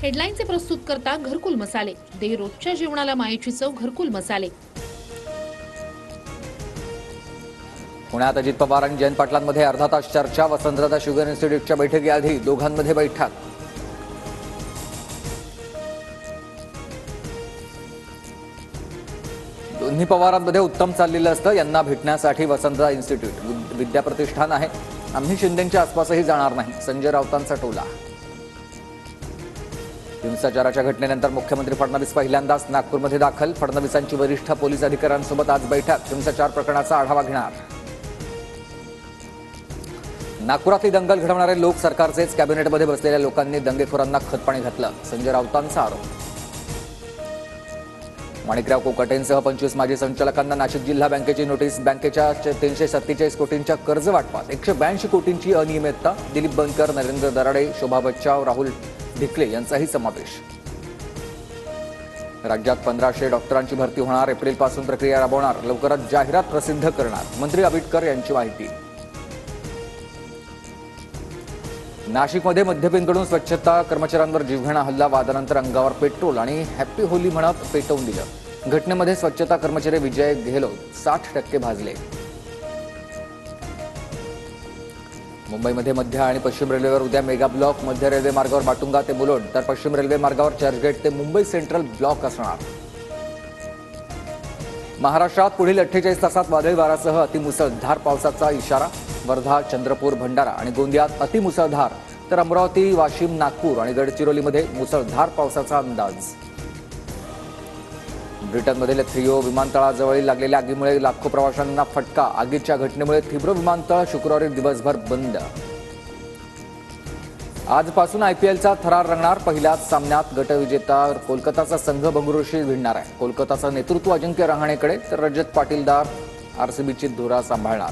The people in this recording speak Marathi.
हेडलाईनचे प्रस्तुत करता घरकुल मसाले. दे रोजच्या जेवणाला मायेची चव घरकुल मसाले. पुण्यात अजित पवार आणि जयंत पाटलांमध्ये अर्धा तास चर्चा. वसंतदादा शुगर इन्स्टिट्यूटच्या बैठकीआधी दोघांमध्ये बैठक. दोन्ही पवारांमध्ये उत्तम चाललेलं असतं. यांना भेटण्यासाठी वसंतदादा इन्स्टिट्यूट विद्याप्रतिष्ठान आहे. आम्ही शिंदेंच्या आसपासही जाणार नाही, संजय राऊतांचा टोला. हिंसाचाराच्या घटनेनंतर मुख्यमंत्री फडणवीस पहिल्यांदाच नागपूरमध्ये दाखल. फडणवीसांची वरिष्ठ पोलीस अधिकाऱ्यांसोबत आज बैठक. हिंसाचार प्रकरणाचा आढावा घेणार. नागपुरातली दंगल घडवणारे लोक सरकारचेच. कॅबिनेटमध्ये बसलेल्या लोकांनी दंगेखोरांना खतपाणी घातलं, संजय राऊतांचा आरोप. माणिकराव कोकाटेंसह 25 माजी संचालकांना नाशिक जिल्हा बँकेची नोटीस. बँकेच्या 347 कोटींच्या कर्ज वाटपात 182 कोटींची अनियमितता. दिलीप बनकर, नरेंद्र दराडे, शोभा बच्चाव, राहुल ढिकले यांचाही समावेश. राज्यात 1500 डॉक्टरांची भरती होणार. एप्रिलपासून प्रक्रिया राबवणार. लवकरच जाहिरात प्रसिद्ध करणार. मंत्री आबिटकर यांची माहिती. नाशिकमध्ये मद्यपींकडून स्वच्छता कर्मचाऱ्यांवर जीवघेणा हल्ला. वादानंतर अंगावर पेट्रोल आणि हॅपी होली म्हणत पेटवून दिलं. घटनेमध्ये स्वच्छता कर्मचारी विजय गेहलोत 60% भाजले. मुंबईमध्ये मध्य आणि पश्चिम रेल्वेवर उद्या मेगा ब्लॉक. मध्य रेल्वे मार्गावर माटुंगा ते मुलुंड, तर पश्चिम रेल्वे मार्गावर चर्चगेट ते मुंबई सेंट्रल ब्लॉक असणार. महाराष्ट्रात पुढील 48 तासात वादळी वाऱ्यासह अतिमुसळधार पावसाचा इशारा. वर्धा, चंद्रपूर, भंडारा आणि गोंदियात अतिमुसळधार, तर अमरावती, वाशिम, नागपूर आणि गडचिरोलीमध्ये मुसळधार पावसाचा अंदाज. ब्रिटनमधील थ्रियो विमानतळाजवळ लागलेल्या आगीमुळे लाखो प्रवाशांना फटका. आगीच्या घटनेमुळे थिब्रो विमानतळ शुक्रवारी दिवसभर बंद. आजपासून आयपीएलचा थरार रंगणार. पहिल्याच सामन्यात गटविजेता कोलकाताचा संघ बंगळुरूशी भिडणार आहे. कोलकाताचं नेतृत्व अजिंक्य रहाणेकडे, तर रजत पाटीलदार आरसीबीची धुरा सांभाळणार.